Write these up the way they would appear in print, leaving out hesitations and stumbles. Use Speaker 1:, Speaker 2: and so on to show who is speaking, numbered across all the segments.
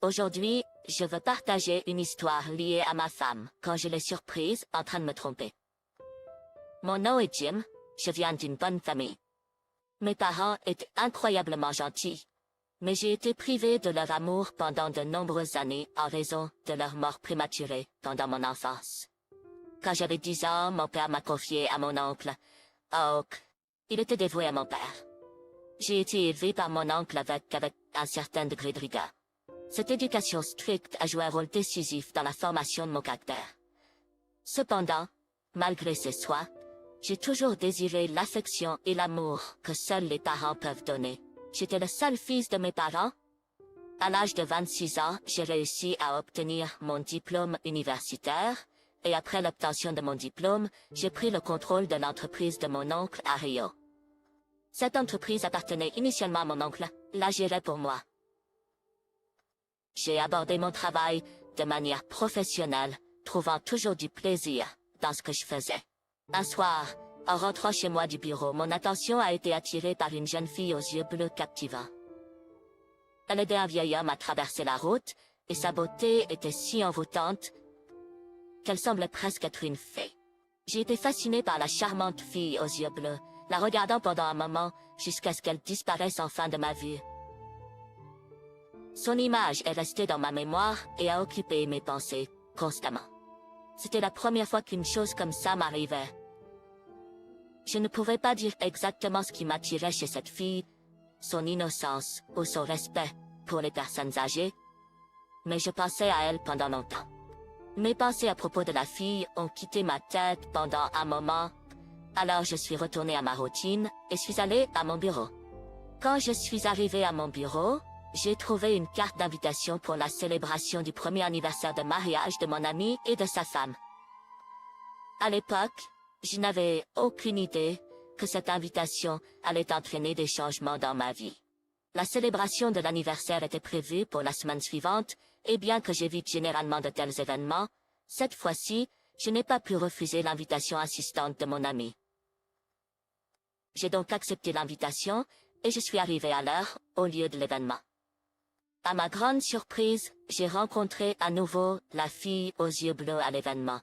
Speaker 1: Aujourd'hui, je veux partager une histoire liée à ma femme, quand je l'ai surprise en train de me tromper. Mon nom est Jim, je viens d'une bonne famille. Mes parents étaient incroyablement gentils, mais j'ai été privée de leur amour pendant de nombreuses années en raison de leur mort prématurée pendant mon enfance. Quand j'avais 10 ans, mon père m'a confié à mon oncle, Oak. Il était dévoué à mon père. J'ai été élevée par mon oncle avec un certain degré de rigueur. Cette éducation stricte a joué un rôle décisif dans la formation de mon caractère. Cependant, malgré ces choix, j'ai toujours désiré l'affection et l'amour que seuls les parents peuvent donner. J'étais le seul fils de mes parents. À l'âge de 26 ans, j'ai réussi à obtenir mon diplôme universitaire, et après l'obtention de mon diplôme, j'ai pris le contrôle de l'entreprise de mon oncle à Rio. Cette entreprise appartenait initialement à mon oncle, la gérait pour moi. J'ai abordé mon travail de manière professionnelle, trouvant toujours du plaisir dans ce que je faisais. Un soir, en rentrant chez moi du bureau, mon attention a été attirée par une jeune fille aux yeux bleus captivants. Elle aidait un vieil homme à traverser la route, et sa beauté était si envoûtante qu'elle semblait presque être une fée. J'ai été fasciné par la charmante fille aux yeux bleus, la regardant pendant un moment jusqu'à ce qu'elle disparaisse enfin de ma vue. Son image est restée dans ma mémoire et a occupé mes pensées constamment. C'était la première fois qu'une chose comme ça m'arrivait. Je ne pouvais pas dire exactement ce qui m'attirait chez cette fille, son innocence ou son respect pour les personnes âgées, mais je pensais à elle pendant longtemps. Mes pensées à propos de la fille ont quitté ma tête pendant un moment, alors je suis retournée à ma routine et suis allée à mon bureau. Quand je suis arrivée à mon bureau, j'ai trouvé une carte d'invitation pour la célébration du premier anniversaire de mariage de mon ami et de sa femme. À l'époque, je n'avais aucune idée que cette invitation allait entraîner des changements dans ma vie. La célébration de l'anniversaire était prévue pour la semaine suivante, et bien que j'évite généralement de tels événements, cette fois-ci, je n'ai pas pu refuser l'invitation insistante de mon ami. J'ai donc accepté l'invitation, et je suis arrivée à l'heure, au lieu de l'événement. À ma grande surprise, j'ai rencontré à nouveau la fille aux yeux bleus à l'événement.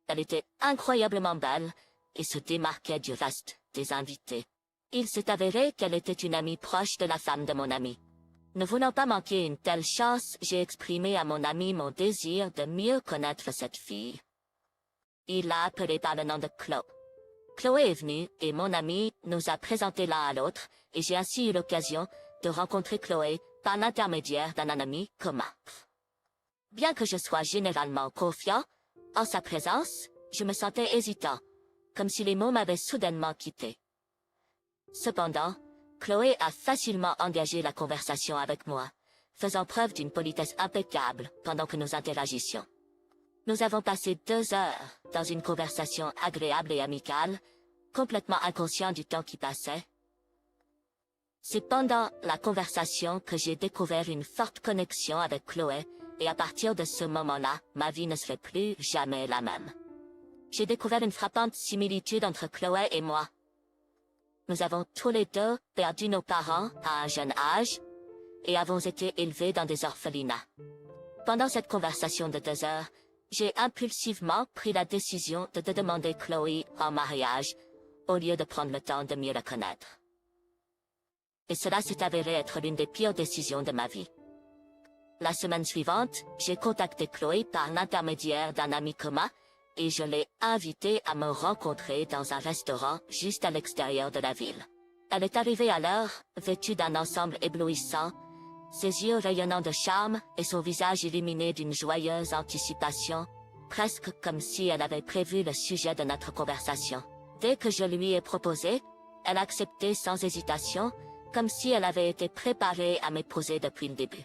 Speaker 1: Elle était incroyablement belle, et se démarquait du reste des invités. Il s'est avéré qu'elle était une amie proche de la femme de mon ami. Ne voulant pas manquer une telle chance, j'ai exprimé à mon ami mon désir de mieux connaître cette fille. Il l'a appelée par le nom de Chloé. Chloé est venue, et mon ami nous a présentés l'un à l'autre, et j'ai ainsi eu l'occasion de rencontrer Chloé par l'intermédiaire d'un ami commun. Bien que je sois généralement confiant, en sa présence, je me sentais hésitant, comme si les mots m'avaient soudainement quitté. Cependant, Chloé a facilement engagé la conversation avec moi, faisant preuve d'une politesse impeccable pendant que nous interagissions. Nous avons passé 2 heures dans une conversation agréable et amicale, complètement inconscient du temps qui passait. C'est pendant la conversation que j'ai découvert une forte connexion avec Chloé, et à partir de ce moment-là, ma vie ne serait plus jamais la même. J'ai découvert une frappante similitude entre Chloé et moi. Nous avons tous les deux perdu nos parents à un jeune âge, et avons été élevés dans des orphelinats. Pendant cette conversation de 2 heures, j'ai impulsivement pris la décision de demander Chloé en mariage, au lieu de prendre le temps de mieux la connaître. Et cela s'est avéré être l'une des pires décisions de ma vie. La semaine suivante, j'ai contacté Chloé par l'intermédiaire d'un ami commun, et je l'ai invitée à me rencontrer dans un restaurant juste à l'extérieur de la ville. Elle est arrivée à l'heure, vêtue d'un ensemble éblouissant, ses yeux rayonnant de charme et son visage illuminé d'une joyeuse anticipation, presque comme si elle avait prévu le sujet de notre conversation. Dès que je lui ai proposé, elle a accepté sans hésitation, comme si elle avait été préparée à m'épouser depuis le début.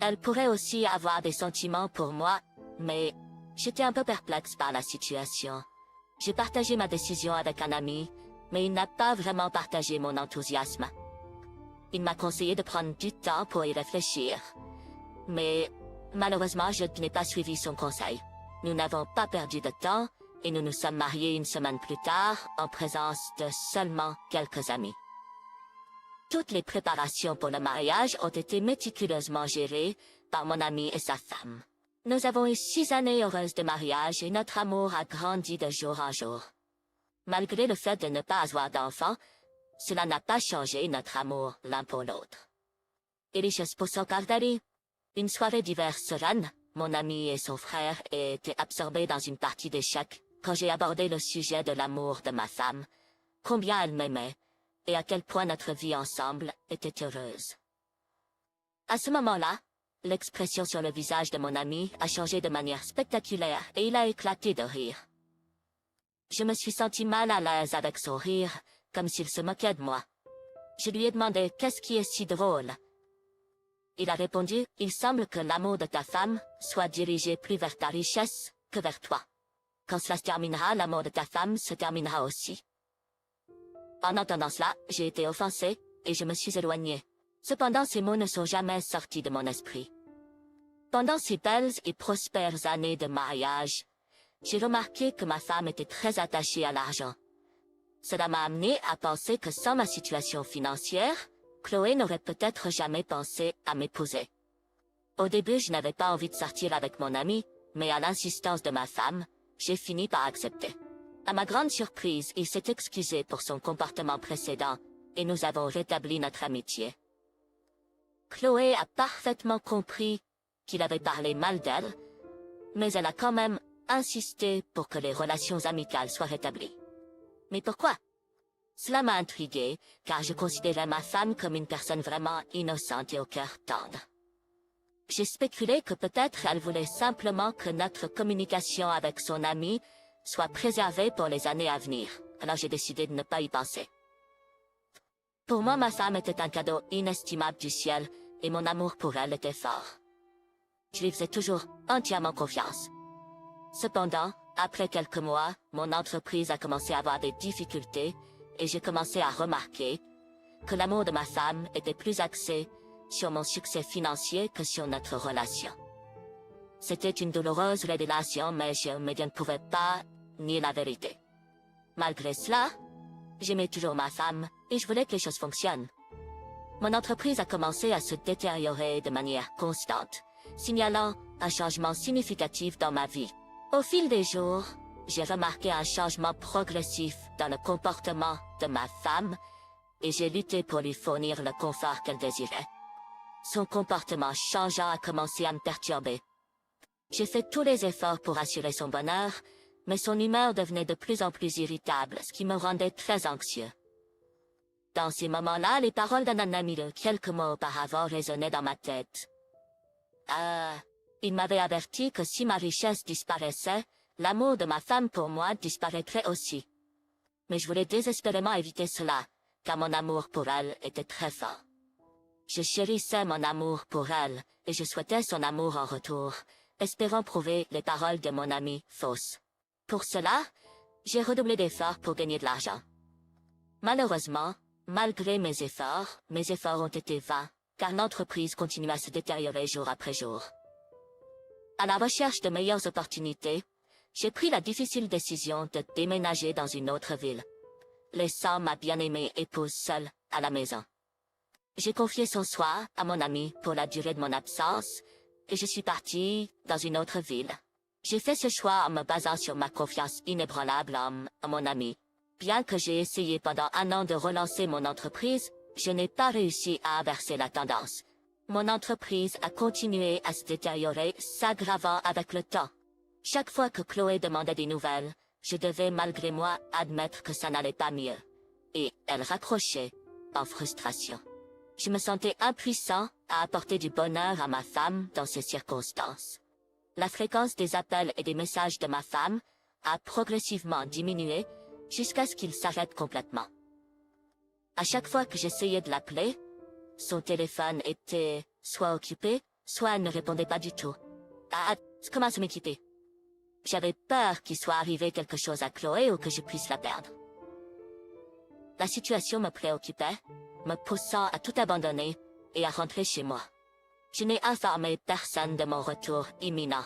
Speaker 1: Elle pourrait aussi avoir des sentiments pour moi, mais j'étais un peu perplexe par la situation. J'ai partagé ma décision avec un ami, mais il n'a pas vraiment partagé mon enthousiasme. Il m'a conseillé de prendre du temps pour y réfléchir, mais malheureusement je n'ai pas suivi son conseil. Nous n'avons pas perdu de temps, et nous nous sommes mariés une semaine plus tard, en présence de seulement quelques amis. Toutes les préparations pour le mariage ont été méticuleusement gérées, par mon ami et sa femme. Nous avons eu 6 années heureuses de mariage et notre amour a grandi de jour en jour. Malgré le fait de ne pas avoir d'enfants, cela n'a pas changé notre amour l'un pour l'autre. Et les sposo Cardari, une soirée d'hiver sereine, mon ami et son frère étaient absorbés dans une partie d'échecs quand j'ai abordé le sujet de l'amour de ma femme, combien elle m'aimait, et à quel point notre vie ensemble était heureuse. À ce moment-là, l'expression sur le visage de mon ami a changé de manière spectaculaire et il a éclaté de rire. Je me suis senti mal à l'aise avec son rire, comme s'il se moquait de moi. Je lui ai demandé qu'est-ce qui est si drôle. Il a répondu, il semble que l'amour de ta femme soit dirigé plus vers ta richesse que vers toi. Quand cela se terminera, l'amour de ta femme se terminera aussi. En entendant cela, j'ai été offensée, et je me suis éloignée. Cependant ces mots ne sont jamais sortis de mon esprit. Pendant ces belles et prospères années de mariage, j'ai remarqué que ma femme était très attachée à l'argent. Cela m'a amené à penser que sans ma situation financière, Chloé n'aurait peut-être jamais pensé à m'épouser. Au début, je n'avais pas envie de sortir avec mon ami, mais à l'insistance de ma femme, j'ai fini par accepter. À ma grande surprise, il s'est excusé pour son comportement précédent, et nous avons rétabli notre amitié. Chloé a parfaitement compris qu'il avait parlé mal d'elle, mais elle a quand même insisté pour que les relations amicales soient rétablies. Mais pourquoi? Cela m'a intriguée, car je considérais ma femme comme une personne vraiment innocente et au cœur tendre. J'ai spéculé que peut-être elle voulait simplement que notre communication avec son ami soit préservée pour les années à venir, alors j'ai décidé de ne pas y penser. Pour moi, ma femme était un cadeau inestimable du ciel, et mon amour pour elle était fort. Je lui faisais toujours entièrement confiance. Cependant, après quelques mois, mon entreprise a commencé à avoir des difficultés, et j'ai commencé à remarquer que l'amour de ma femme était plus axé sur mon succès financier que sur notre relation. C'était une douloureuse révélation, mais je ne pouvais pas nier la vérité. Malgré cela, j'aimais toujours ma femme, et je voulais que les choses fonctionnent. Mon entreprise a commencé à se détériorer de manière constante, signalant un changement significatif dans ma vie. Au fil des jours, j'ai remarqué un changement progressif dans le comportement de ma femme, et j'ai lutté pour lui fournir le confort qu'elle désirait. Son comportement changeant a commencé à me perturber. J'ai fait tous les efforts pour assurer son bonheur, mais son humeur devenait de plus en plus irritable, ce qui me rendait très anxieux. Dans ces moments-là, les paroles d'un ami de quelques mois auparavant résonnaient dans ma tête. Il m'avait averti que si ma richesse disparaissait, l'amour de ma femme pour moi disparaîtrait aussi. Mais je voulais désespérément éviter cela, car mon amour pour elle était très fort. Je chérissais mon amour pour elle, et je souhaitais son amour en retour, espérant prouver les paroles de mon ami fausses. Pour cela, j'ai redoublé d'efforts pour gagner de l'argent. Malheureusement, malgré mes efforts ont été vains, car l'entreprise continue à se détériorer jour après jour. À la recherche de meilleures opportunités, j'ai pris la difficile décision de déménager dans une autre ville, laissant ma bien-aimée épouse seule à la maison. J'ai confié son soin à mon ami pour la durée de mon absence, et je suis partie dans une autre ville. J'ai fait ce choix en me basant sur ma confiance inébranlable en mon ami. Bien que j'ai essayé pendant 1 an de relancer mon entreprise, je n'ai pas réussi à inverser la tendance. Mon entreprise a continué à se détériorer, s'aggravant avec le temps. Chaque fois que Chloé demandait des nouvelles, je devais malgré moi admettre que ça n'allait pas mieux. Et elle raccrochait, en frustration. Je me sentais impuissant à apporter du bonheur à ma femme dans ces circonstances. La fréquence des appels et des messages de ma femme a progressivement diminué jusqu'à ce qu'il s'arrête complètement. À chaque fois que j'essayais de l'appeler, son téléphone était soit occupé, soit elle ne répondait pas du tout. Ça commence à m'inquiéter. J'avais peur qu'il soit arrivé quelque chose à Chloé ou que je puisse la perdre. La situation me préoccupait, me poussant à tout abandonner et à rentrer chez moi. Je n'ai informé personne de mon retour imminent.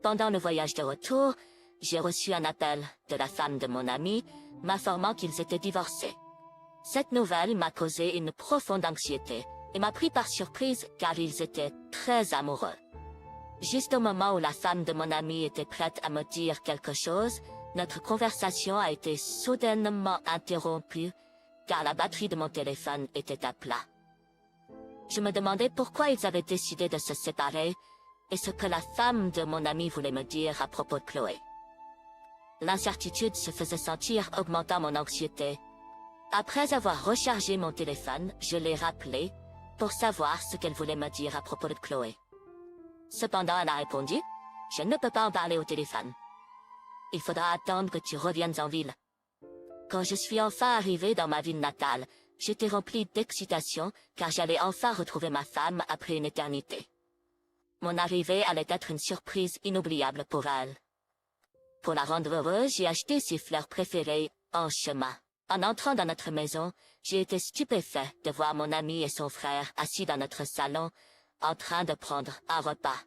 Speaker 1: Pendant le voyage de retour, j'ai reçu un appel de la femme de mon ami, m'informant qu'ils étaient divorcés. Cette nouvelle m'a causé une profonde anxiété, et m'a pris par surprise car ils étaient très amoureux. Juste au moment où la femme de mon ami était prête à me dire quelque chose, notre conversation a été soudainement interrompue car la batterie de mon téléphone était à plat. Je me demandais pourquoi ils avaient décidé de se séparer et ce que la femme de mon ami voulait me dire à propos de Chloé. L'incertitude se faisait sentir, augmentant mon anxiété. Après avoir rechargé mon téléphone, je l'ai rappelé pour savoir ce qu'elle voulait me dire à propos de Chloé. Cependant, elle a répondu, « Je ne peux pas en parler au téléphone. Il faudra attendre que tu reviennes en ville. » Quand je suis enfin arrivé dans ma ville natale, j'étais rempli d'excitation car j'allais enfin retrouver ma femme après une éternité. Mon arrivée allait être une surprise inoubliable pour elle. Pour la rendre heureuse, j'ai acheté ses fleurs préférées en chemin. En entrant dans notre maison, j'ai été stupéfait de voir mon ami et son frère assis dans notre salon, en train de prendre un repas.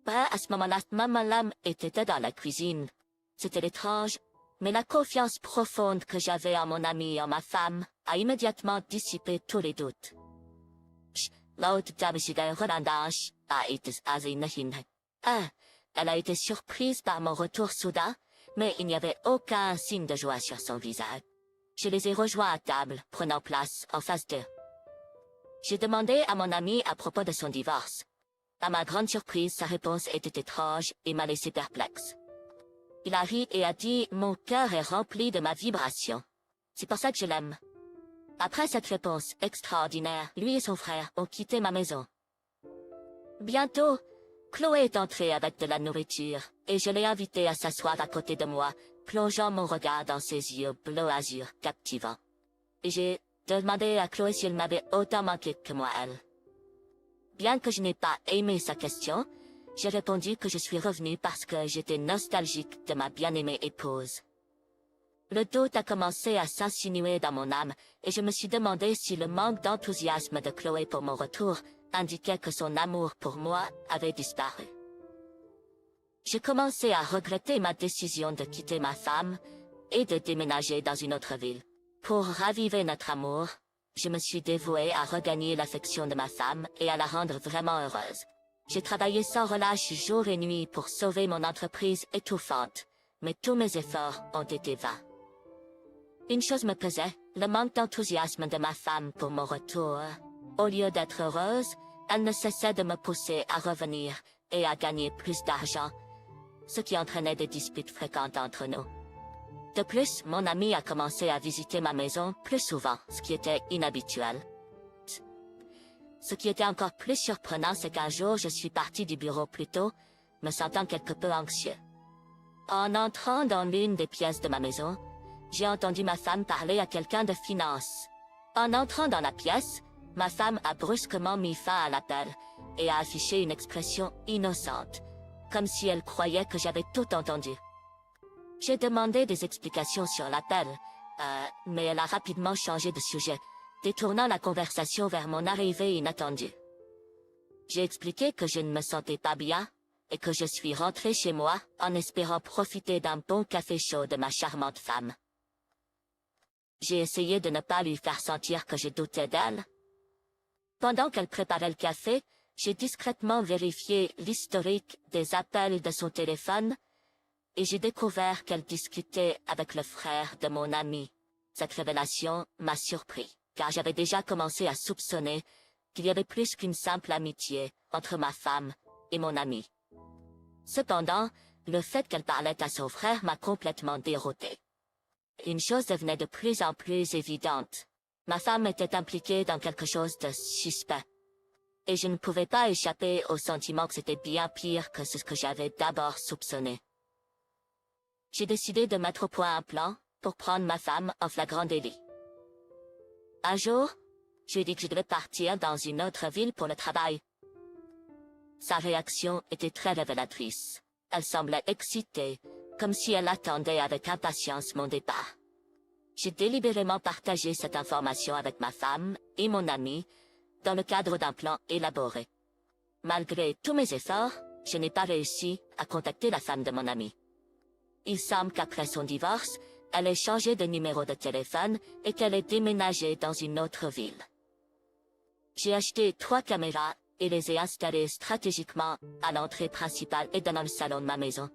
Speaker 1: À ce moment-là, Maman Lam était dans la cuisine. C'était étrange, mais la confiance profonde que j'avais en mon ami et en ma femme a immédiatement dissipé tous les doutes. Elle a été surprise par mon retour soudain, mais il n'y avait aucun signe de joie sur son visage. Je les ai rejoints à table, prenant place en face d'eux. J'ai demandé à mon ami à propos de son divorce. À ma grande surprise, sa réponse était étrange et m'a laissé perplexe. Il a ri et a dit « Mon cœur est rempli de ma vibration. C'est pour ça que je l'aime. » Après cette réponse extraordinaire, lui et son frère ont quitté ma maison. Bientôt, Chloé est entrée avec de la nourriture, et je l'ai invitée à s'asseoir à côté de moi, plongeant mon regard dans ses yeux bleu azur captivants. Et j'ai demandé à Chloé si elle m'avait autant manqué que moi elle. Bien que je n'ai pas aimé sa question, j'ai répondu que je suis revenu parce que j'étais nostalgique de ma bien-aimée épouse. Le doute a commencé à s'insinuer dans mon âme, et je me suis demandé si le manque d'enthousiasme de Chloé pour mon retour indiquait que son amour pour moi avait disparu. J'ai commencé à regretter ma décision de quitter ma femme et de déménager dans une autre ville. Pour raviver notre amour, je me suis dévoué à regagner l'affection de ma femme et à la rendre vraiment heureuse. J'ai travaillé sans relâche jour et nuit pour sauver mon entreprise étouffante, mais tous mes efforts ont été vains. Une chose me pesait, le manque d'enthousiasme de ma femme pour mon retour. Au lieu d'être heureuse, elle ne cessait de me pousser à revenir et à gagner plus d'argent, ce qui entraînait des disputes fréquentes entre nous. De plus, mon ami a commencé à visiter ma maison plus souvent, ce qui était inhabituel. Ce qui était encore plus surprenant, c'est qu'un jour je suis parti du bureau plus tôt, me sentant quelque peu anxieux. En entrant dans l'une des pièces de ma maison, j'ai entendu ma femme parler à quelqu'un de finance. En entrant dans la pièce, ma femme a brusquement mis fin à l'appel et a affiché une expression innocente, comme si elle croyait que j'avais tout entendu. J'ai demandé des explications sur l'appel, mais elle a rapidement changé de sujet, détournant la conversation vers mon arrivée inattendue. J'ai expliqué que je ne me sentais pas bien et que je suis rentré chez moi en espérant profiter d'un bon café chaud de ma charmante femme. J'ai essayé de ne pas lui faire sentir que je doutais d'elle. Pendant qu'elle préparait le café, j'ai discrètement vérifié l'historique des appels de son téléphone et j'ai découvert qu'elle discutait avec le frère de mon ami. Cette révélation m'a surpris, car j'avais déjà commencé à soupçonner qu'il y avait plus qu'une simple amitié entre ma femme et mon ami. Cependant, le fait qu'elle parlait à son frère m'a complètement dérouté. Une chose devenait de plus en plus évidente. Ma femme était impliquée dans quelque chose de suspect. Et je ne pouvais pas échapper au sentiment que c'était bien pire que ce que j'avais d'abord soupçonné. J'ai décidé de mettre au point un plan pour prendre ma femme en flagrant délit. Un jour, je lui ai dit que je devais partir dans une autre ville pour le travail. Sa réaction était très révélatrice. Elle semblait excitée, comme si elle attendait avec impatience mon départ. J'ai délibérément partagé cette information avec ma femme et mon ami dans le cadre d'un plan élaboré. Malgré tous mes efforts, je n'ai pas réussi à contacter la femme de mon ami. Il semble qu'après son divorce, elle ait changé de numéro de téléphone et qu'elle ait déménagé dans une autre ville. J'ai acheté 3 caméras et les ai installées stratégiquement à l'entrée principale et dans le salon de ma maison.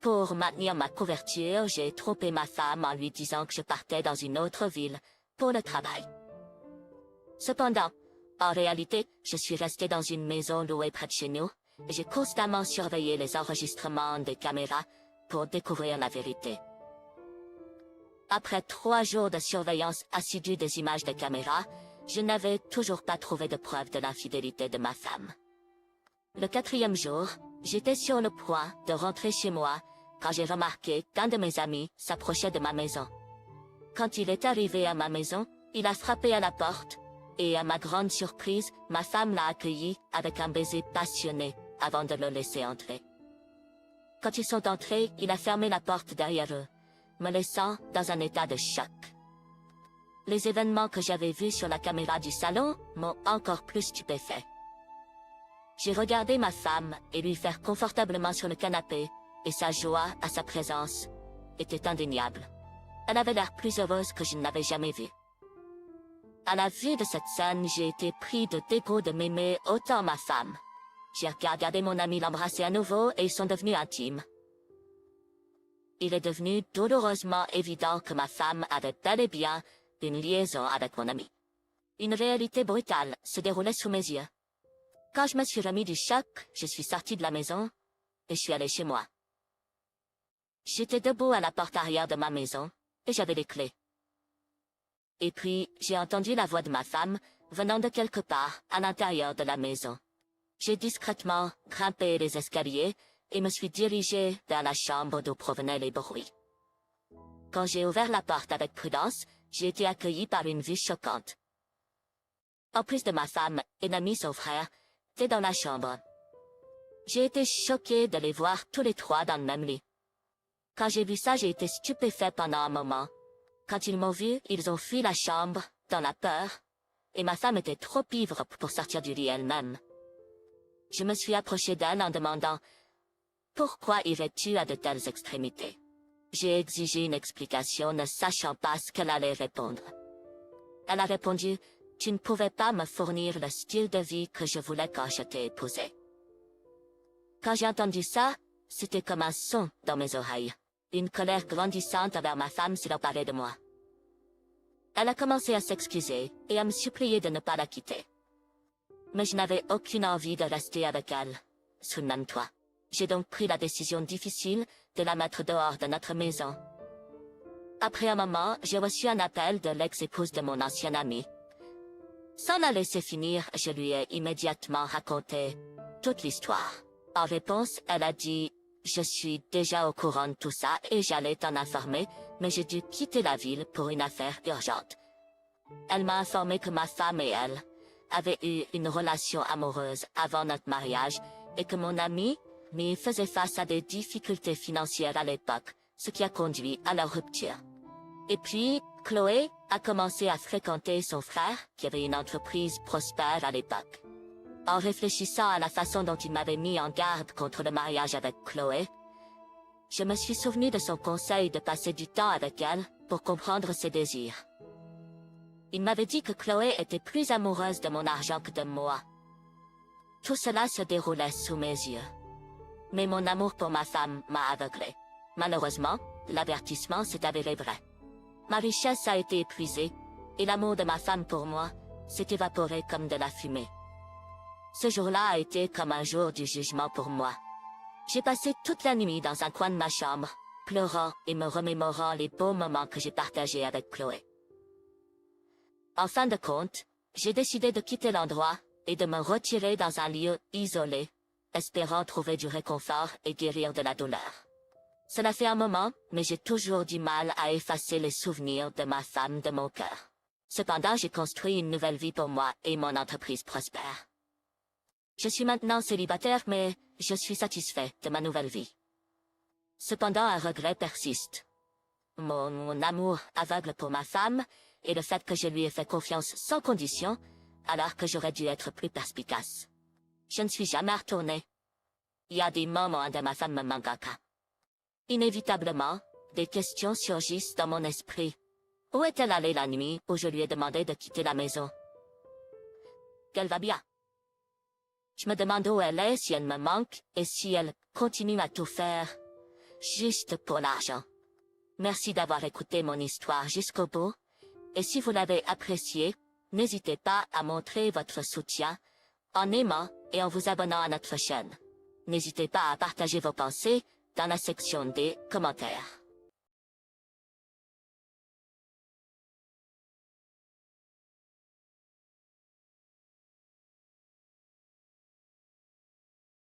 Speaker 1: Pour maintenir ma couverture, j'ai trompé ma femme en lui disant que je partais dans une autre ville pour le travail. Cependant, en réalité, je suis restée dans une maison louée près de chez nous et j'ai constamment surveillé les enregistrements des caméras pour découvrir la vérité. Après 3 jours de surveillance assidue des images des caméras, je n'avais toujours pas trouvé de preuve de l'infidélité de ma femme. Le 4e jour, j'étais sur le point de rentrer chez moi quand j'ai remarqué qu'un de mes amis s'approchait de ma maison. Quand il est arrivé à ma maison, il a frappé à la porte, et à ma grande surprise, ma femme l'a accueilli avec un baiser passionné avant de le laisser entrer. Quand ils sont entrés, il a fermé la porte derrière eux, me laissant dans un état de choc. Les événements que j'avais vus sur la caméra du salon m'ont encore plus stupéfait. J'ai regardé ma femme et lui faire confortablement sur le canapé, et sa joie à sa présence était indéniable. Elle avait l'air plus heureuse que je ne l'avais jamais vue. À la vue de cette scène, j'ai été pris de dégoût de m'aimer autant ma femme. J'ai regardé mon ami l'embrasser à nouveau et ils sont devenus intimes. Il est devenu douloureusement évident que ma femme avait bel et bien une liaison avec mon ami. Une réalité brutale se déroulait sous mes yeux. Quand je me suis remis du choc, je suis sorti de la maison et je suis allé chez moi. J'étais debout à la porte arrière de ma maison et j'avais les clés. Et puis, j'ai entendu la voix de ma femme venant de quelque part à l'intérieur de la maison. J'ai discrètement grimpé les escaliers et me suis dirigé vers la chambre d'où provenaient les bruits. Quand j'ai ouvert la porte avec prudence, j'ai été accueilli par une vue choquante. En plus de ma femme et d'ami son frère, étaient dans la chambre. J'ai été choquée de les voir tous les 3 dans le même lit. Quand j'ai vu ça, j'ai été stupéfait pendant un moment. Quand ils m'ont vu, ils ont fui la chambre, dans la peur, et ma femme était trop ivre pour sortir du lit elle-même. Je me suis approchée d'elle en demandant « Pourquoi irais-tu à de telles extrémités ?» J'ai exigé une explication, ne sachant pas ce qu'elle allait répondre. Elle a répondu « Tu ne pouvais pas me fournir le style de vie que je voulais quand je t'ai épousée. » Quand j'ai entendu ça, c'était comme un son dans mes oreilles. Une colère grandissante envers ma femme s'est emparée de moi. Elle a commencé à s'excuser et à me supplier de ne pas la quitter. Mais je n'avais aucune envie de rester avec elle, sous le même toit. J'ai donc pris la décision difficile de la mettre dehors de notre maison. Après un moment, j'ai reçu un appel de l'ex-épouse de mon ancien ami. Sans la laisser finir, je lui ai immédiatement raconté toute l'histoire. En réponse, elle a dit « Je suis déjà au courant de tout ça et j'allais t'en informer, mais j'ai dû quitter la ville pour une affaire urgente. » Elle m'a informé que ma femme et elle avaient eu une relation amoureuse avant notre mariage et que mon ami faisait face à des difficultés financières à l'époque, ce qui a conduit à leur rupture. Et puis, Chloé a commencé à fréquenter son frère, qui avait une entreprise prospère à l'époque. En réfléchissant à la façon dont il m'avait mis en garde contre le mariage avec Chloé, je me suis souvenu de son conseil de passer du temps avec elle pour comprendre ses désirs. Il m'avait dit que Chloé était plus amoureuse de mon argent que de moi. Tout cela se déroulait sous mes yeux. Mais mon amour pour ma femme m'a aveuglé. Malheureusement, l'avertissement s'est avéré vrai. Ma richesse a été épuisée, et l'amour de ma femme pour moi s'est évaporé comme de la fumée. Ce jour-là a été comme un jour du jugement pour moi. J'ai passé toute la nuit dans un coin de ma chambre, pleurant et me remémorant les beaux moments que j'ai partagés avec Chloé. En fin de compte, j'ai décidé de quitter l'endroit et de me retirer dans un lieu isolé, espérant trouver du réconfort et guérir de la douleur. Cela fait un moment, mais j'ai toujours du mal à effacer les souvenirs de ma femme de mon cœur. Cependant, j'ai construit une nouvelle vie pour moi et mon entreprise prospère. Je suis maintenant célibataire, mais je suis satisfait de ma nouvelle vie. Cependant, un regret persiste. Mon amour aveugle pour ma femme et le fait que je lui ai fait confiance sans condition, alors que j'aurais dû être plus perspicace. Je ne suis jamais retournée. Il y a des moments où ma femme me manque. Inévitablement, des questions surgissent dans mon esprit. Où est-elle allée la nuit où je lui ai demandé de quitter la maison? qu'elle va bien. Je me demande où elle est si elle me manque et si elle continue à tout faire juste pour l'argent. Merci d'avoir écouté mon histoire jusqu'au bout. Et si vous l'avez apprécié, n'hésitez pas à montrer votre soutien en aimant et en vous abonnant à notre chaîne. N'hésitez pas à partager vos pensées dans la section des commentaires.